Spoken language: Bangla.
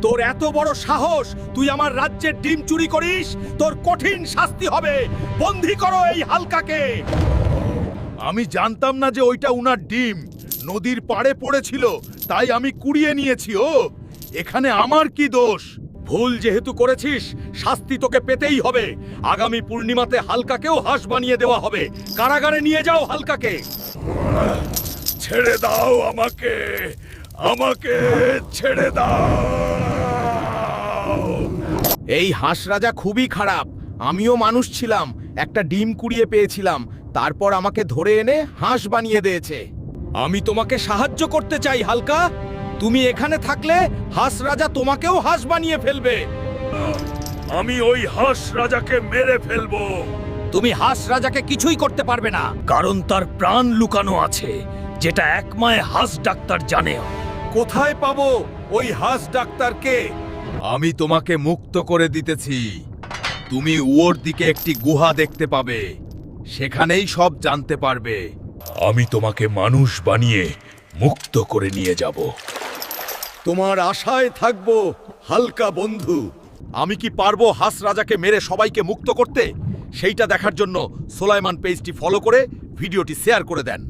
তোর এত বড় সাহস, তুই আমার রাজ্যের ডিম চুরি করিস? তোর কঠিন শাস্তি হবে। বন্দী করো এই হালকাকে। আমি জানতাম না যে ওইটা উনার ডিম। নদীর পাড়ে পড়েছিল, তাই আমি কুড়িয়ে নিয়েছি। ও, এখানে আমার কি দোষ? ভুল যেহেতু করেছিস, শাস্তি তোকে পেতেই হবে। আগামী পূর্ণিমাতে হালকাকেও হাঁস বানিয়ে দেওয়া হবে। কারাগারে নিয়ে যাও হালকাকে। ছেড়ে দাও আমাকে, আমাকে ছেড়ে দাও। এই হাঁস রাজা খুবই খারাপ। আমিও মানুষ ছিলাম, একটা ডিম কুড়িয়ে পেয়েছিলাম, তারপর আমাকে ধরে এনে হাঁস বানিয়ে দিয়েছে। আমি তোমাকে সাহায্য করতে চাই হালকা। তুমি এখানে থাকলে হাঁস রাজা তোমাকেও হাঁস বানিয়ে ফেলবে। আমি ওই হাঁস রাজাকে মেরে ফেলবো। তুমি হাঁস রাজাকে কিছুই করতে পারবে না, কারণ তার প্রাণ লুকানো আছে, যেটা একমায় হাঁস ডাক্তার জানে। কোথায় পাবো ওই হাঁস ডাক্তারকে? আমি তোমাকে মুক্ত করে দিতেছি। তুমি ওর দিকে একটি গুহা দেখতে পাবে, সেখানেই সব জানতে পারবে। আমি তোমাকে মানুষ বানিয়ে মুক্ত করে নিয়ে যাব। তোমার আশায় থাকবো হালকা বন্ধু। আমি কি পারবো হাঁস রাজাকে মেরে সবাইকে মুক্ত করতে? সেইটা দেখার জন্য সোলাইমান পেজটি ফলো করে ভিডিওটি শেয়ার করে দেন।